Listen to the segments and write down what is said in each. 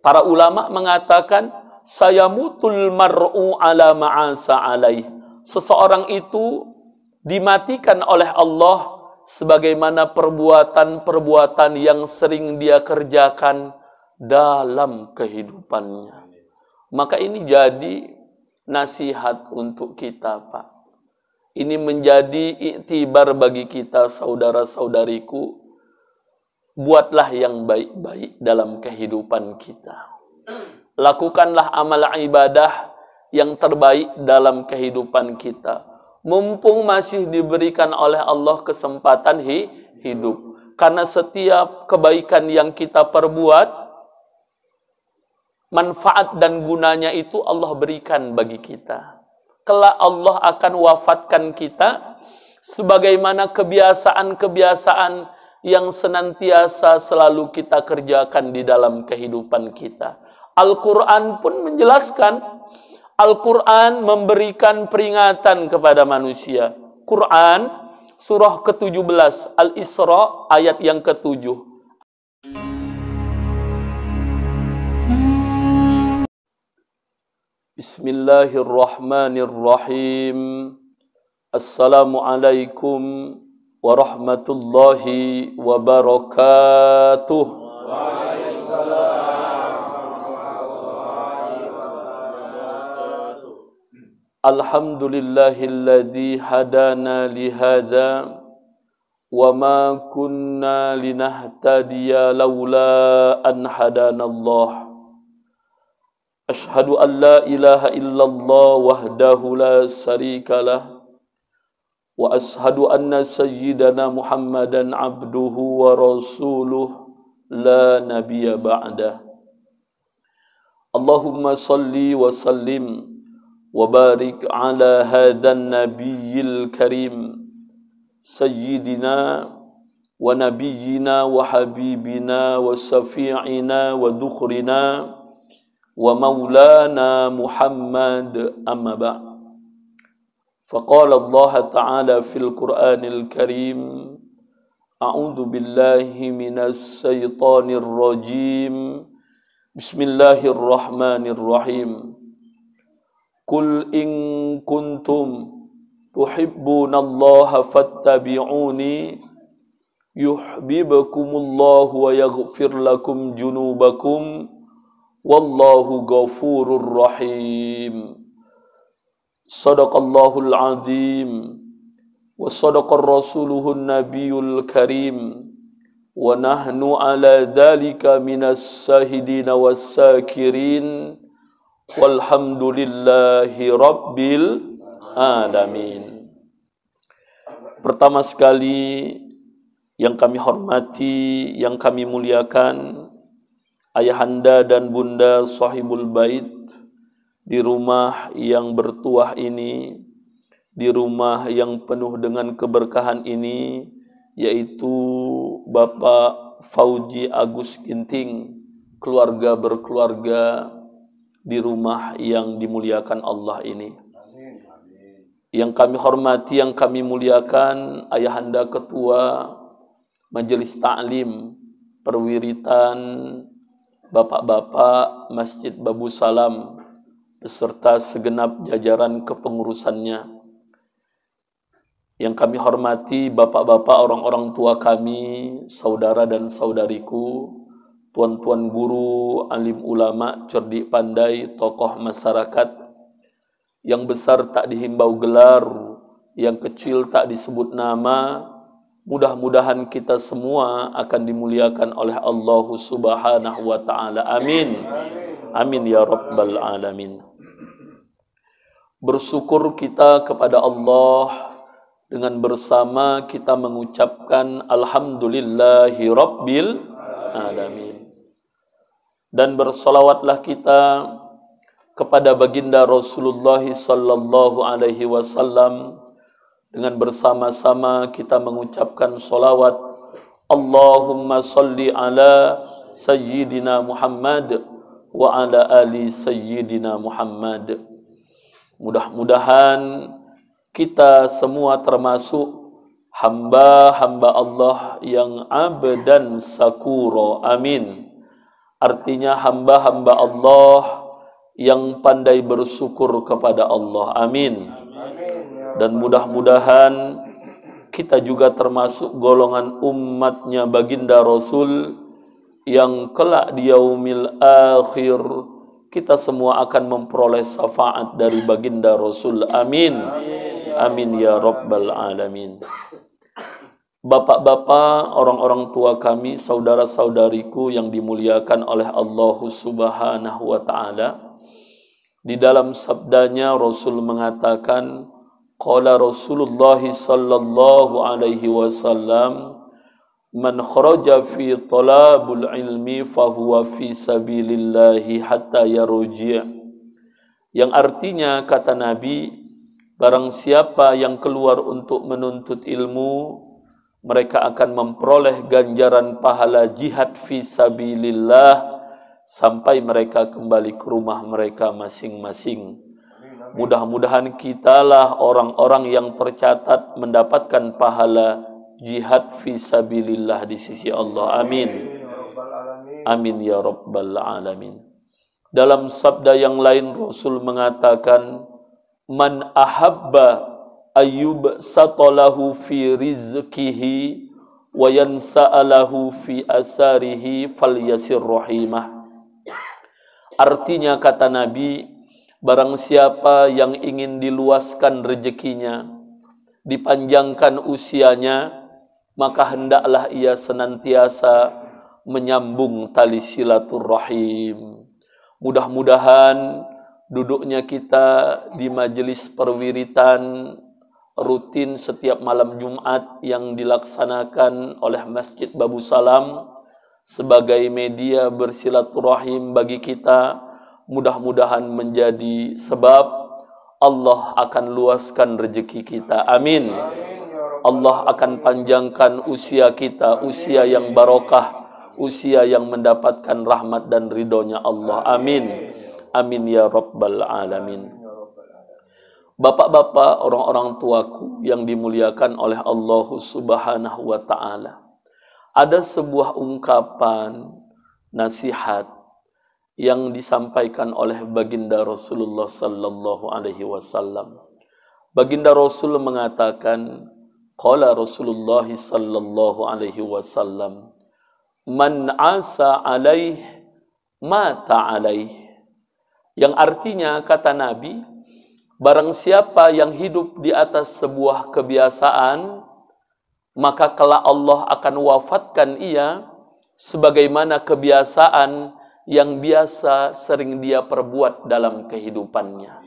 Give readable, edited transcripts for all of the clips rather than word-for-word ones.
Para ulama mengatakan, sayamutul mar'u ala ma'asa alaih. Seseorang itu dimatikan oleh Allah sebagaimana perbuatan-perbuatan yang sering dia kerjakan dalam kehidupannya. Maka ini jadi nasihat untuk kita, Pak. Ini menjadi iktibar bagi kita, saudara-saudariku. Buatlah yang baik-baik dalam kehidupan kita. Lakukanlah amal ibadah yang terbaik dalam kehidupan kita. Mumpung masih diberikan oleh Allah kesempatan hidup. Karena setiap kebaikan yang kita perbuat, manfaat dan gunanya itu Allah berikan bagi kita. Kelak Allah akan wafatkan kita sebagaimana kebiasaan-kebiasaan yang senantiasa selalu kita kerjakan di dalam kehidupan kita. Al-Quran pun menjelaskan, Al-Quran memberikan peringatan kepada manusia. Quran surah ke-17 Al-Isra ayat yang ke-7. Bismillahirrahmanirrahim. Assalamualaikum warahmatullahi wabarakatuh. Waalaikumsalam warahmatullahi wabarakatuh. Alhamdulillahilladzi hadana lihadza wa ma kunna linahtadiya laula an hadanallah. Ashhadu an la ilaha illallah wahdahu la syarika lah. Wa ashhadu anna sayyidana Muhammadan abduhu wa rasuluh la nabiyya ba'dah. Allahumma salli wa sallim wa barik ala hadzal nabiyyil karim sayyidina wa nabiyyina wa habibina wa safi'ina wa dukhrina wa maulana Muhammad amma ba'd. فقال الله تعالى في القرآن الكريم أعوذ بالله من الشيطان الرجيم بسم الله الرحمن الرحيم قل إن كنتم تحبون الله فاتبعوني يحببكم الله ويغفر لكم جنوبكم والله غفور رحيم. Sadaqallahul azim wa sadaqa rasuluhun nabiyul karim wa nahnu ala dhalika minas sahidin was sakirin walhamdulillahi rabbil alamin. Pertama sekali yang kami hormati, yang kami muliakan, ayahanda dan bunda sahibul bait di rumah yang bertuah ini, di rumah yang penuh dengan keberkahan ini, yaitu Bapak Fauji Agus Ginting, keluarga berkeluarga di rumah yang dimuliakan Allah ini. Yang kami hormati, yang kami muliakan, ayahanda ketua Majelis Ta'lim Perwiritan, bapak-bapak Masjid Babu Salam, beserta segenap jajaran kepengurusannya. Yang kami hormati bapak-bapak, orang-orang tua kami, saudara dan saudariku, tuan-tuan guru, alim ulama, cerdik pandai, tokoh masyarakat, yang besar tak dihimbau gelar, yang kecil tak disebut nama. Mudah-mudahan kita semua akan dimuliakan oleh Allah Subhanahu wa ta'ala. Amin. Amin ya rabbal alamin. Bersyukur kita kepada Allah dengan bersama kita mengucapkan alhamdulillahi rabbil alamin. Dan bersolawatlah kita kepada baginda Rasulullah sallallahu alaihi wasallam, dengan bersama-sama kita mengucapkan solawat Allahumma salli ala sayyidina Muhammad wa ala ali sayyidina Muhammad. Mudah-mudahan kita semua termasuk hamba-hamba Allah yang abdan sakura. Amin. Artinya hamba-hamba Allah yang pandai bersyukur kepada Allah. Amin. Dan mudah-mudahan kita juga termasuk golongan umatnya baginda Rasul yang kelak di yaumil akhir kita semua akan memperoleh syafaat dari baginda Rasul. Amin. Amin ya rabbal alamin. Bapak-bapak, orang-orang tua kami, saudara-saudariku yang dimuliakan oleh Allah Subhanahu wa taala. Di dalam sabdanya Rasul mengatakan, qala Rasulullah sallallahu alaihi wasallam, man kharaja fi talabul ilmi fahuwa fi sabilillahi hatta yarji'. Yang artinya kata Nabi, barang siapa yang keluar untuk menuntut ilmu, mereka akan memperoleh ganjaran pahala jihad fi sabilillah sampai mereka kembali ke rumah mereka masing-masing. Mudah-mudahan kitalah orang-orang yang tercatat mendapatkan pahala jihad fi sabilillah di sisi Allah. Amin. Amin ya rabbal alamin. Dalam sabda yang lain Rasul mengatakan, man ahabba ayyub satalahu fi rizkihi wa yansa'alahu fi asarihi falyasir rahimah. Artinya kata Nabi, barang siapa yang ingin diluaskan rezekinya, dipanjangkan usianya, maka hendaklah ia senantiasa menyambung tali silaturrahim. Mudah-mudahan duduknya kita di majelis perwiritan rutin setiap malam Jumat yang dilaksanakan oleh Masjid Babu Salam sebagai media bersilaturahim bagi kita, mudah-mudahan menjadi sebab Allah akan luaskan rezeki kita. Amin. Allah akan panjangkan usia kita, usia yang barokah, usia yang mendapatkan rahmat dan ridhonya Allah. Amin. Amin ya rabbal alamin. Bapak-bapak, orang-orang tuaku yang dimuliakan oleh Allah Subhanahu wa taala. Ada sebuah ungkapan nasihat yang disampaikan oleh baginda Rasulullah sallallahu alaihi wasallam. Baginda Rasul mengatakan, qala Rasulullah sallallahu alaihi wasallam, man asa alaih mata alaih. Yang artinya kata Nabi, barang siapa yang hidup di atas sebuah kebiasaan, maka kelak Allah akan wafatkan ia sebagaimana kebiasaan yang biasa sering dia perbuat dalam kehidupannya.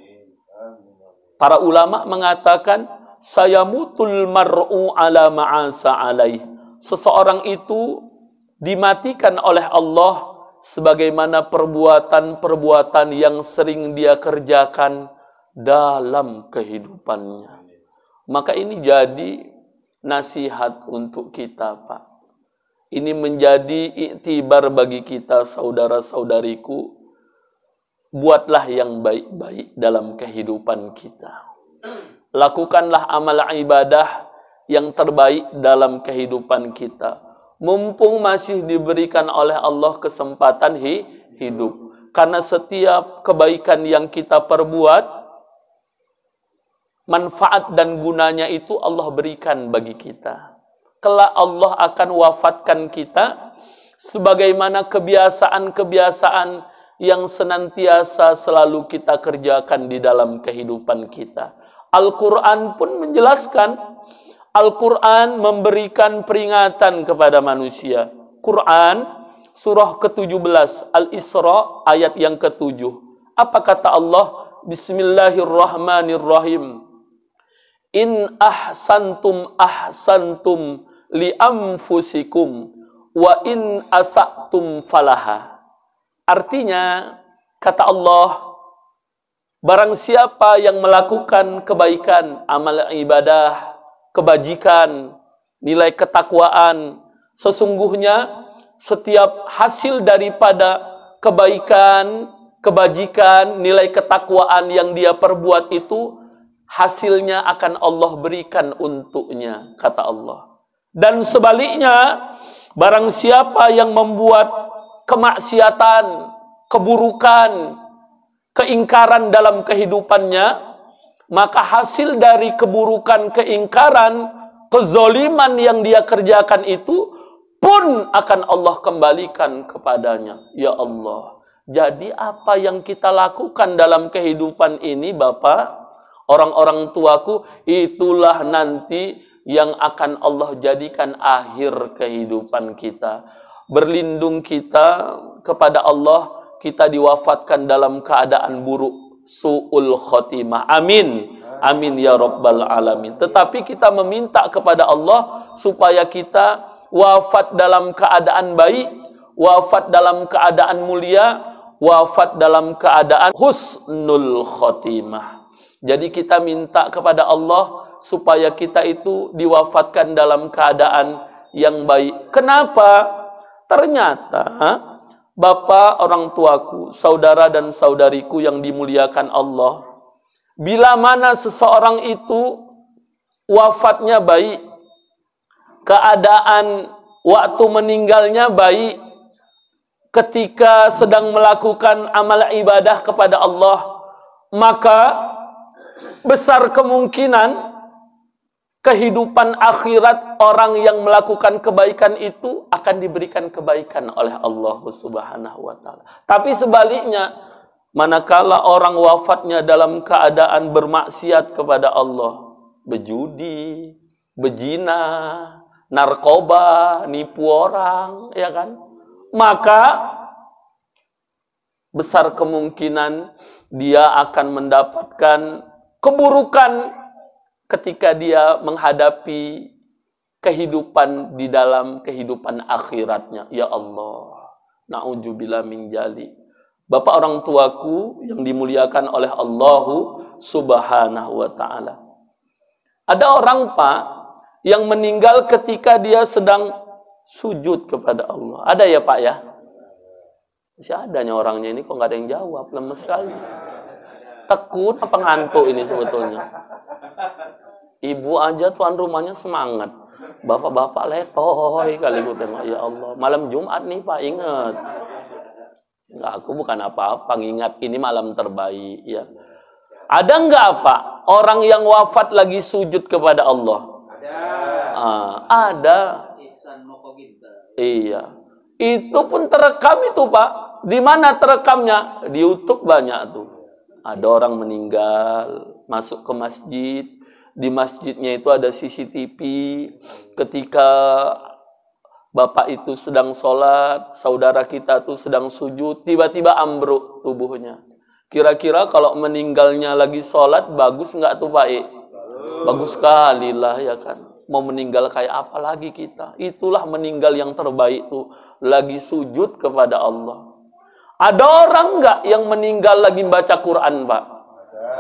Para ulama mengatakan, sayamutul mar'u ala ma'asa alaih. Seseorang itu dimatikan oleh Allah sebagaimana perbuatan-perbuatan yang sering dia kerjakan dalam kehidupannya. Maka ini jadi nasihat untuk kita, Pak. Ini menjadi iktibar bagi kita, saudara-saudariku. Buatlah yang baik-baik dalam kehidupan kita. Lakukanlah amal ibadah yang terbaik dalam kehidupan kita. Mumpung masih diberikan oleh Allah kesempatan hidup. Karena setiap kebaikan yang kita perbuat, manfaat dan gunanya itu Allah berikan bagi kita. Kelak Allah akan wafatkan kita sebagaimana kebiasaan-kebiasaan yang senantiasa selalu kita kerjakan di dalam kehidupan kita. Al-Quran pun menjelaskan, Al-Quran memberikan peringatan kepada manusia. Quran surah ke-17 Al-Isra ayat yang ke-7. Apa kata Allah? Bismillahirrahmanirrahim. In ahsantum ahsantum li anfusikum wa in asa'tum falaha. Artinya, kata Allah, barang siapa yang melakukan kebaikan, amal ibadah, kebajikan, nilai ketakwaan, sesungguhnya setiap hasil daripada kebaikan, kebajikan, nilai ketakwaan yang dia perbuat itu, hasilnya akan Allah berikan untuknya, kata Allah. Dan sebaliknya, barang siapa yang membuat kemaksiatan, keburukan, keingkaran dalam kehidupannya, maka hasil dari keburukan, keingkaran, kezoliman yang dia kerjakan itu pun akan Allah kembalikan kepadanya. Ya Allah. Jadi apa yang kita lakukan dalam kehidupan ini, Bapak, orang-orang tuaku, itulah nanti yang akan Allah jadikan akhir kehidupan kita. Berlindung kita kepada Allah, kita diwafatkan dalam keadaan buruk, su'ul khotimah. Amin. Amin ya rabbal alamin. Tetapi kita meminta kepada Allah supaya kita wafat dalam keadaan baik, wafat dalam keadaan mulia, wafat dalam keadaan husnul khotimah. Jadi kita minta kepada Allah supaya kita itu diwafatkan dalam keadaan yang baik. Kenapa? Ternyata Bapak, orang tuaku, saudara dan saudariku yang dimuliakan Allah, bila mana seseorang itu wafatnya baik, keadaan waktu meninggalnya baik, ketika sedang melakukan amal ibadah kepada Allah, maka besar kemungkinan kehidupan akhirat orang yang melakukan kebaikan itu akan diberikan kebaikan oleh Allah Subhanahu wa taala. Tapi sebaliknya, manakala orang wafatnya dalam keadaan bermaksiat kepada Allah, berjudi, berzina, narkoba, nipu orang, ya kan? Maka besar kemungkinan dia akan mendapatkan keburukan ketika dia menghadapi kehidupan di dalam kehidupan akhiratnya. Ya Allah, na'udzubillah min jali. Bapak, orang tuaku yang dimuliakan oleh Allah Subhanahu wa taala. Ada orang, Pak, yang meninggal ketika dia sedang sujud kepada Allah. Ada ya, Pak, ya? Masih adanya orangnya ini, kok nggak ada yang jawab, lemes sekali. Tekun apa ngantuk ini sebetulnya? Ibu aja tuan rumahnya semangat. Bapak-bapak letoy kali gue tengok. Ya Allah, malam Jumat nih, Pak, ingat. Enggak, aku bukan apa-apa, ngingat ini malam terbaik, ya. Ada enggak, Pak, orang yang wafat lagi sujud kepada Allah? Ada. Iya. Itu pun terekam itu, Pak. Di mana terekamnya? Di YouTube banyak tuh. Ada orang meninggal, masuk ke masjid. Di masjidnya itu ada CCTV. Ketika bapak itu sedang sholat, saudara kita tuh sedang sujud, tiba-tiba ambruk tubuhnya. Kira-kira kalau meninggalnya lagi sholat, bagus nggak tuh, Pak? Bagus sekali lah, ya kan? Mau meninggal kayak apa lagi kita? Itulah meninggal yang terbaik tuh, lagi sujud kepada Allah. Ada orang nggak yang meninggal lagi baca Quran, Pak?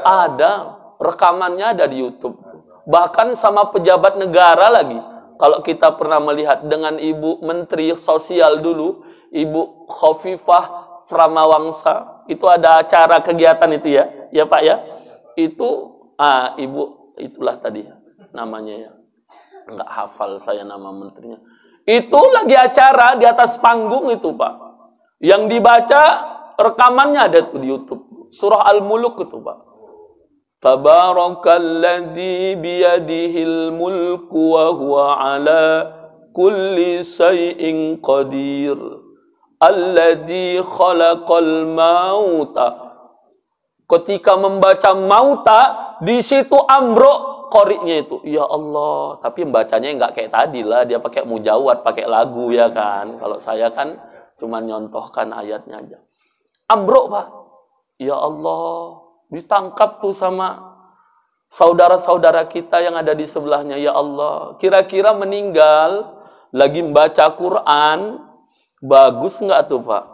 Ada. Rekamannya ada di YouTube. Bahkan sama pejabat negara lagi. Kalau kita pernah melihat dengan Ibu Menteri Sosial dulu, Ibu Khofifah Pramawangsa, itu ada acara kegiatan itu ya, ya Pak ya. Itu, Ibu itulah tadi namanya ya. Enggak hafal saya nama menterinya. Itu lagi acara di atas panggung itu, Pak. Yang dibaca rekamannya ada tuh di YouTube. Surah Al-Muluk itu, Pak. Tabarakalladzi biyadihil mulku wa huwa ala kulli syai'in qadir. Alladzi khalaqal mauta. Ketika membaca mauta, di situ ambruk qori'nya itu. Ya Allah, tapi membacanya enggak kayak tadi lah, dia pakai mujawad, pakai lagu ya kan. Kalau saya kan cuma nyontohkan ayatnya aja. Ambruk, Pak. Ya Allah, ditangkap tuh sama saudara-saudara kita yang ada di sebelahnya. Ya Allah, kira-kira meninggal lagi membaca Quran, bagus nggak tuh, Pak?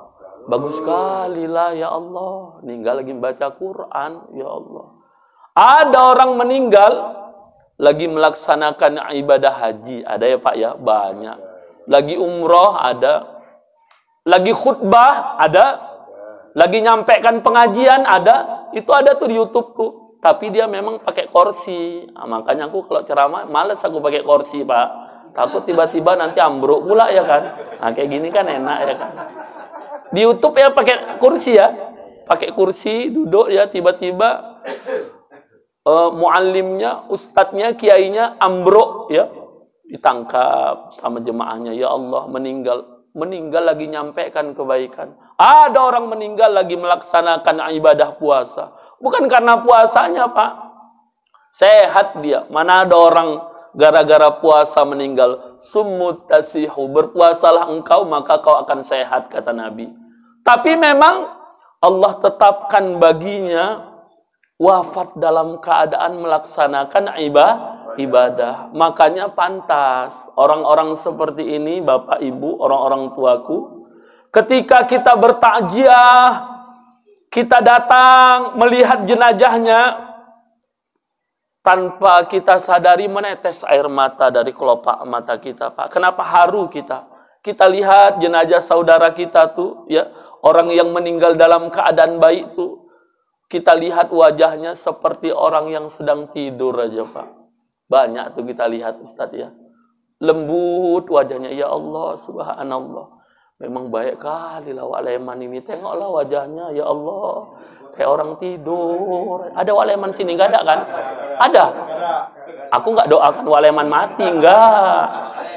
Bagus sekali lah, ya Allah. Meninggal lagi membaca Quran, ya Allah. Ada orang meninggal lagi melaksanakan ibadah haji, ada ya Pak ya, banyak. Lagi umroh ada. Lagi khutbah ada, lagi nyampaikan pengajian ada, itu ada tuh di YouTube tuh. Tapi dia memang pakai kursi. Nah, makanya aku kalau ceramah males aku pakai kursi, Pak. Takut tiba-tiba nanti ambruk pula ya kan. Nah, kayak gini kan enak ya kan. Di YouTube ya pakai kursi ya. Pakai kursi, duduk ya, tiba-tiba muallimnya, ustadznya, kiainya ambruk ya. Ditangkap sama jemaahnya. Ya Allah, meninggal lagi nyampaikan kebaikan. Ada orang meninggal lagi melaksanakan ibadah puasa. Bukan karena puasanya, Pak. Sehat dia. Mana ada orang gara-gara puasa meninggal. Summut tasihu. Berpuasalah engkau, maka kau akan sehat, kata Nabi. Tapi memang Allah tetapkan baginya wafat dalam keadaan melaksanakan ibadah. Makanya pantas orang-orang seperti ini, Bapak Ibu, orang-orang tuaku, ketika kita bertakziah, kita datang melihat jenazahnya, tanpa kita sadari menetes air mata dari kelopak mata kita, Pak. Kenapa haru kita? Kita lihat jenazah saudara kita tuh, ya, orang yang meninggal dalam keadaan baik tuh, kita lihat wajahnya seperti orang yang sedang tidur aja, Pak. Banyak tuh kita lihat, Ustaz ya. Lembut wajahnya, ya Allah, subhanallah. Memang baik kali lah Wak Leman ini. Tengoklah wajahnya, ya Allah. Kayak orang tidur. Ada Wak Leman sini, enggak ada kan? Ada. Aku enggak doakan Wak Leman mati, enggak.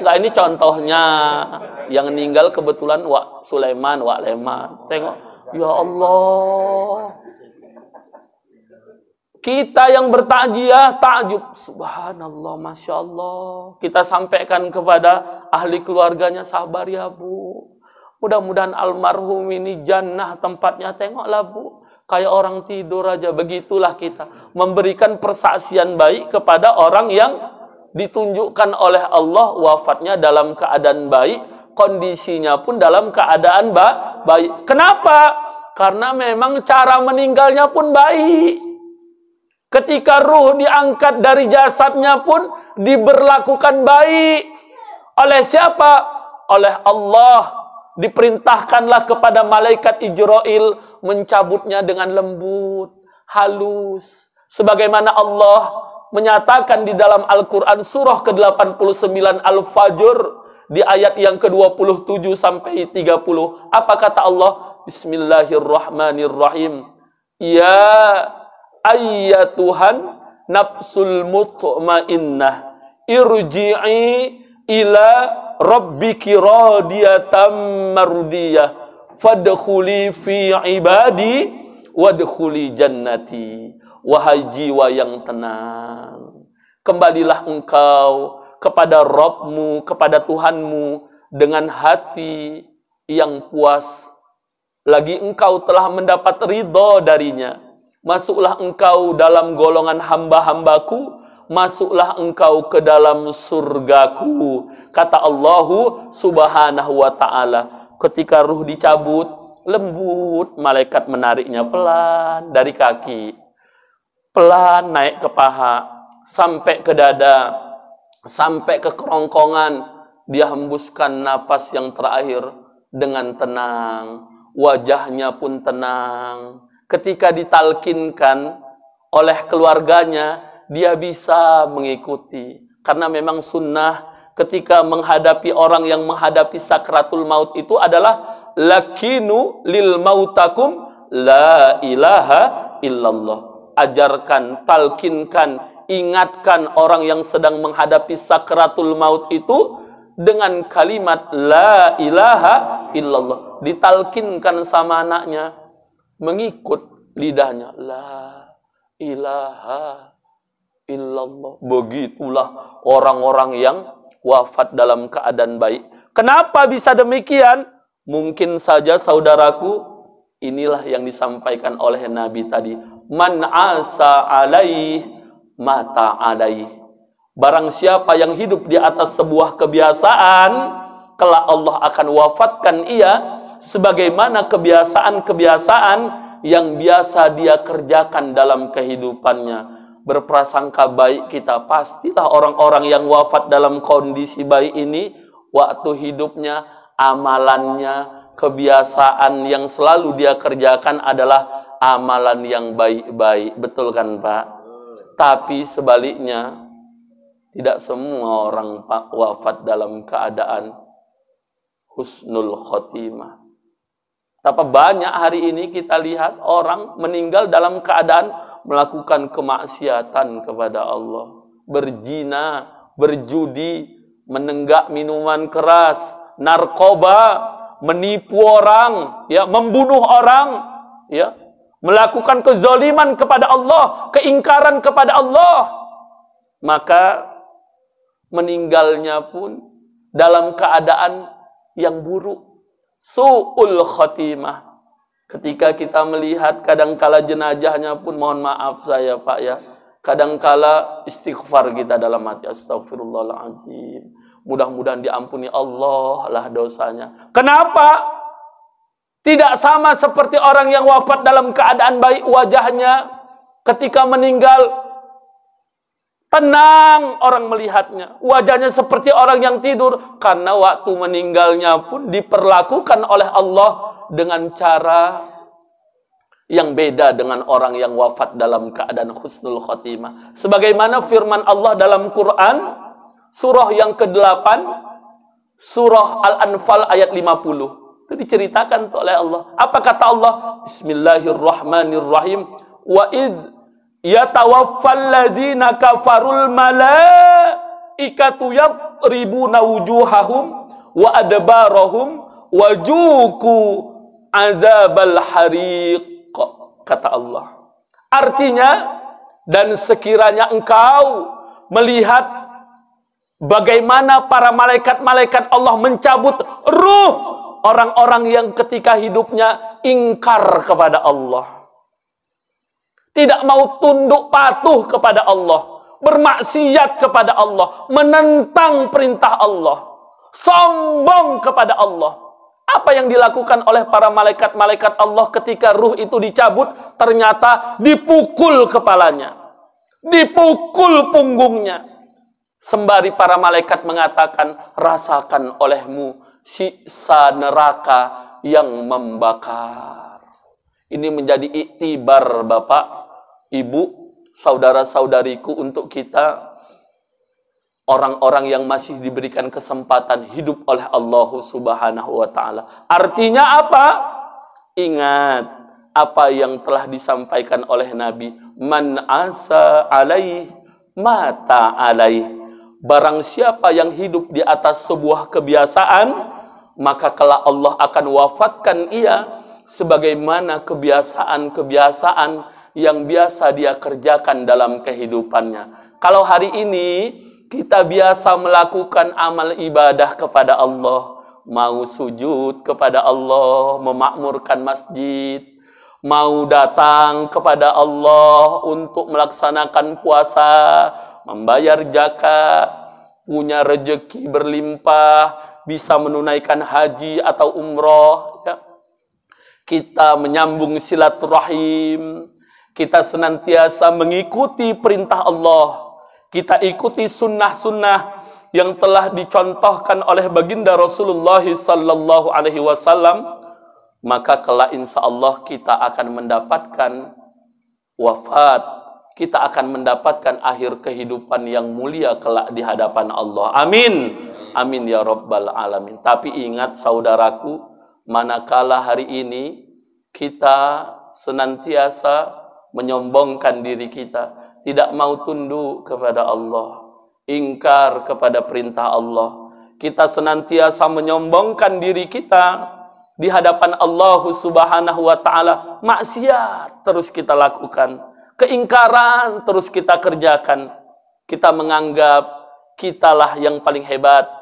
Enggak, ini contohnya. Yang meninggal kebetulan Wak Sulaiman, Wak Leman. Tengok, ya Allah. Kita yang bertakziah, takjub. Subhanallah, Masya Allah. Kita sampaikan kepada ahli keluarganya, sabar ya Bu. Mudah-mudahan almarhum ini jannah tempatnya. Tengoklah Bu, kayak orang tidur aja. Begitulah kita memberikan persaksian baik kepada orang yang ditunjukkan oleh Allah wafatnya dalam keadaan baik, kondisinya pun dalam keadaan baik. Kenapa? Karena memang cara meninggalnya pun baik. Ketika ruh diangkat dari jasadnya pun diberlakukan baik. Oleh siapa? Oleh Allah. Diperintahkanlah kepada malaikat Ijrail mencabutnya dengan lembut, halus. Sebagaimana Allah menyatakan di dalam Al-Quran surah ke-89 Al-Fajr di ayat yang ke-27 sampai 30. Apa kata Allah? Bismillahirrahmanirrahim. Ya ayyatuhan nafsul mutmainnah irji'i ila rabbiki radiyatan mardiyah fadkhuli fi ibadi wadkhuli jannati. Wahai jiwa yang tenang, kembalilah engkau kepada Rabbmu, kepada Tuhanmu dengan hati yang puas. Lagi engkau telah mendapat ridho darinya. Masuklah engkau dalam golongan hamba-hambaku, masuklah engkau ke dalam surgaku. Kata Allah subhanahu wa ta'ala. Ketika ruh dicabut, lembut, malaikat menariknya pelan dari kaki. Pelan naik ke paha, sampai ke dada, sampai ke kerongkongan. Dia hembuskan napas yang terakhir dengan tenang. Wajahnya pun tenang. Ketika ditalkinkan oleh keluarganya, dia bisa mengikuti. Karena memang sunnah ketika menghadapi orang yang menghadapi sakratul maut itu adalah lakinu lil mautakum la ilaha illallah. Ajarkan, talkinkan, ingatkan orang yang sedang menghadapi sakratul maut itu dengan kalimat la ilaha illallah. Ditalkinkan sama anaknya, mengikut lidahnya la ilaha illallah. Begitulah orang-orang yang wafat dalam keadaan baik. Kenapa bisa demikian? Mungkin saja saudaraku, inilah yang disampaikan oleh Nabi tadi. Man asa alaih mata alaih. Barang siapa yang hidup di atas sebuah kebiasaan, kelak Allah akan wafatkan ia sebagaimana kebiasaan-kebiasaan yang biasa dia kerjakan dalam kehidupannya. Berprasangka baik kita, pastilah orang-orang yang wafat dalam kondisi baik ini, waktu hidupnya, amalannya, kebiasaan yang selalu dia kerjakan adalah amalan yang baik-baik. Betul kan Pak? Tapi sebaliknya, tidak semua orang Pak wafat dalam keadaan husnul khotimah. Betapa banyak hari ini kita lihat orang meninggal dalam keadaan melakukan kemaksiatan kepada Allah. Berzina, berjudi, menenggak minuman keras, narkoba, menipu orang, ya, membunuh orang, ya, melakukan kezaliman kepada Allah, keingkaran kepada Allah. Maka meninggalnya pun dalam keadaan yang buruk. Su'ul khatimah. Ketika kita melihat kadangkala jenazahnya pun, mohon maaf saya Pak ya, kadangkala istighfar kita dalam hati, astagfirullahaladzim, mudah-mudahan diampuni Allah lah dosanya. Kenapa? Tidak sama seperti orang yang wafat dalam keadaan baik wajahnya, ketika meninggal tenang orang melihatnya, wajahnya seperti orang yang tidur, karena waktu meninggalnya pun diperlakukan oleh Allah dengan cara yang beda dengan orang yang wafat dalam keadaan husnul khotimah. Sebagaimana firman Allah dalam Quran, surah yang ke-8, surah Al-Anfal ayat 50. Itu diceritakan oleh Allah. Apa kata Allah? Bismillahirrahmanirrahim. Wa idh yatawaffal ladzina kafarul malaikatu yadribuna wujuhahum wa adbarahum wajuku azabal hariq, kata Allah. Artinya, dan sekiranya engkau melihat bagaimana para malaikat-malaikat Allah mencabut ruh orang-orang yang ketika hidupnya ingkar kepada Allah, tidak mau tunduk patuh kepada Allah, bermaksiat kepada Allah, menentang perintah Allah, sombong kepada Allah. Apa yang dilakukan oleh para malaikat-malaikat Allah ketika ruh itu dicabut? Ternyata dipukul kepalanya, dipukul punggungnya. Sembari para malaikat mengatakan, rasakan olehmu siksa neraka yang membakar. Ini menjadi iktibar Bapak, Ibu, saudara-saudariku, untuk kita, orang-orang yang masih diberikan kesempatan hidup oleh Allah Subhanahu wa Ta'ala. Artinya apa? Ingat apa yang telah disampaikan oleh Nabi, man asa alaih mata alaih. Barang siapa yang hidup di atas sebuah kebiasaan, maka kelak Allah akan wafatkan ia sebagaimana kebiasaan-kebiasaan yang biasa dia kerjakan dalam kehidupannya. Kalau hari ini kita biasa melakukan amal ibadah kepada Allah, mau sujud kepada Allah, memakmurkan masjid, mau datang kepada Allah untuk melaksanakan puasa, membayar zakat, punya rezeki berlimpah, bisa menunaikan haji atau umroh, ya. Kita menyambung silaturahim, kita senantiasa mengikuti perintah Allah, kita ikuti sunnah-sunnah yang telah dicontohkan oleh baginda Rasulullah sallallahu alaihi wasallam, maka kelak insya Allah kita akan mendapatkan wafat, kita akan mendapatkan akhir kehidupan yang mulia kelak di hadapan Allah. Amin. Amin ya rabbal alamin. Tapi ingat saudaraku, manakala hari ini kita senantiasa menyombongkan diri kita, tidak mau tunduk kepada Allah, ingkar kepada perintah Allah, kita senantiasa menyombongkan diri kita di hadapan Allah Subhanahu wa Ta'ala, maksiat terus kita lakukan, keingkaran terus kita kerjakan, kita menganggap kitalah yang paling hebat.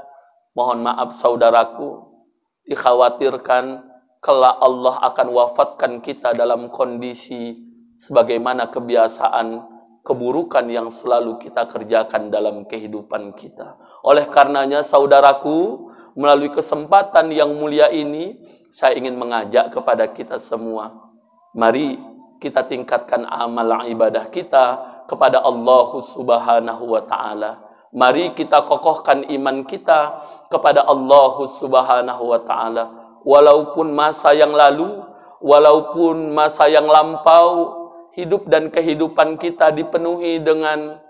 Mohon maaf saudaraku, dikhawatirkan kelak Allah akan wafatkan kita dalam kondisi sebagaimana kebiasaan keburukan yang selalu kita kerjakan dalam kehidupan kita. Oleh karenanya saudaraku, melalui kesempatan yang mulia ini, saya ingin mengajak kepada kita semua, mari kita tingkatkan amal ibadah kita kepada Allah Subhanahu wa Ta'ala. Mari kita kokohkan iman kita kepada Allah Subhanahu wa Ta'ala. Walaupun masa yang lalu, walaupun masa yang lampau, hidup dan kehidupan kita dipenuhi dengan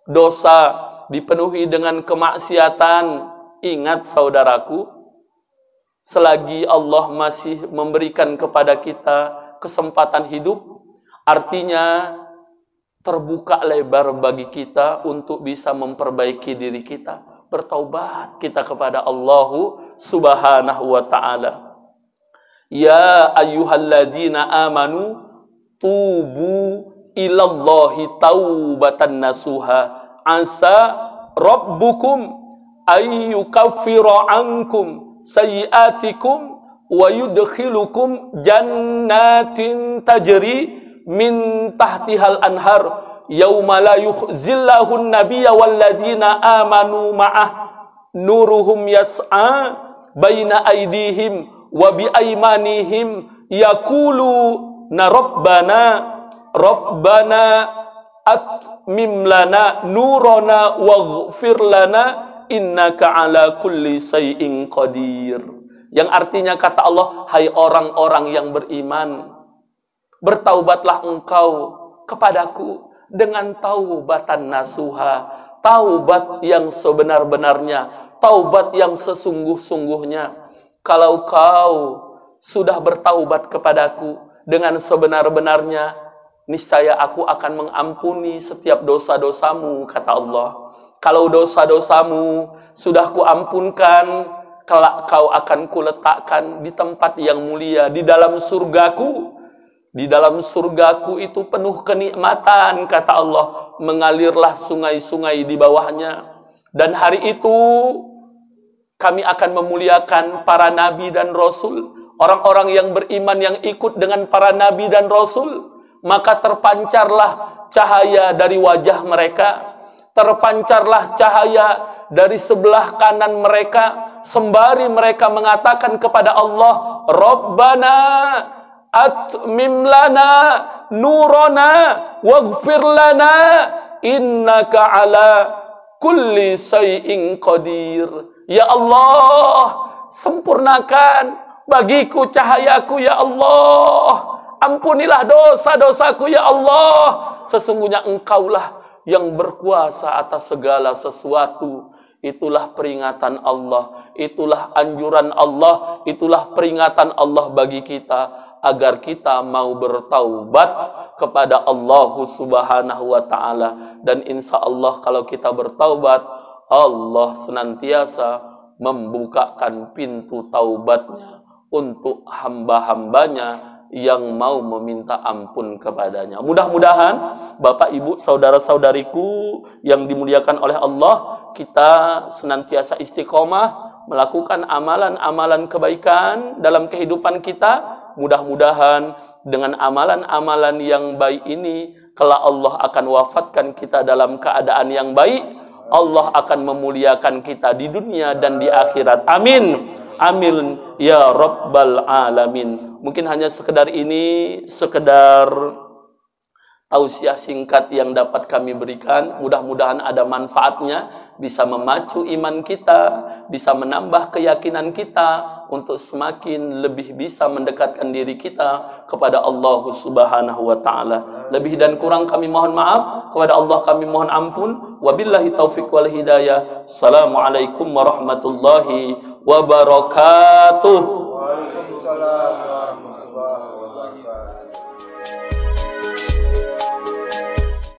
dosa, dipenuhi dengan kemaksiatan. Ingat saudaraku, selagi Allah masih memberikan kepada kita kesempatan hidup, artinya terbuka lebar bagi kita untuk bisa memperbaiki diri kita, bertaubat kita kepada Allah Subhanahu wa ta'ala. Ya ayyuhalladzina amanu tubu ilallahi taubatan nasuha asa rabbukum ayyukaffira ankum sayyiatikum wa yudkhilukum jannatin tajri min tahtihal anhar yauma la yukhzillahun nabiyya walladzina amanu ma'ah nuruhum yas'a baina aydihim wa bi aymanihim yaquluna rabbana atmim lana nurana waghfir lana innaka ala kulli syai'in qadir. Yang artinya kata Allah, hai orang-orang yang beriman, bertaubatlah engkau kepadaku dengan taubatan nasuha, taubat yang sebenar-benarnya, taubat yang sesungguh-sungguhnya. Kalau kau sudah bertaubat kepadaku dengan sebenar-benarnya, niscaya aku akan mengampuni setiap dosa-dosamu, kata Allah. Kalau dosa-dosamu sudah kuampunkan, kelak kau akan kuletakkan di tempat yang mulia, di dalam surgaku. Di dalam surgaku itu penuh kenikmatan, kata Allah. Mengalirlah sungai-sungai di bawahnya. Dan hari itu kami akan memuliakan para nabi dan rasul. Orang-orang yang beriman yang ikut dengan para nabi dan rasul. Maka terpancarlah cahaya dari wajah mereka. Terpancarlah cahaya dari sebelah kanan mereka. Sembari mereka mengatakan kepada Allah, Rabbana atmim lana nurana waghfir lana innaka ala kulli syai'in qadir. Ya Allah, sempurnakan bagiku cahayaku ya Allah. Ampunilah dosa-dosaku ya Allah. Sesungguhnya engkaulah yang berkuasa atas segala sesuatu. Itulah peringatan Allah, itulah anjuran Allah, itulah peringatan Allah bagi kita agar kita mau bertaubat kepada Allah Subhanahu wa ta'ala. Dan insya Allah kalau kita bertaubat, Allah senantiasa membukakan pintu taubatnya untuk hamba-hambanya yang mau meminta ampun kepadanya. Mudah-mudahan Bapak, Ibu, saudara-saudariku yang dimuliakan oleh Allah, kita senantiasa istiqomah melakukan amalan-amalan kebaikan dalam kehidupan kita. Mudah-mudahan dengan amalan-amalan yang baik ini, kelak Allah akan wafatkan kita dalam keadaan yang baik. Allah akan memuliakan kita di dunia dan di akhirat. Amin. Amin ya rabbal alamin. Mungkin hanya sekedar ini, sekedar tausiah singkat yang dapat kami berikan. Mudah-mudahan ada manfaatnya, bisa memacu iman kita, bisa menambah keyakinan kita untuk semakin lebih bisa mendekatkan diri kita kepada Allah Subhanahu wa ta'ala. Lebih dan kurang kami mohon maaf, kepada Allah kami mohon ampun. Wabillahi taufiq wal hidayah. Assalamualaikum warahmatullahi wabarakatuh.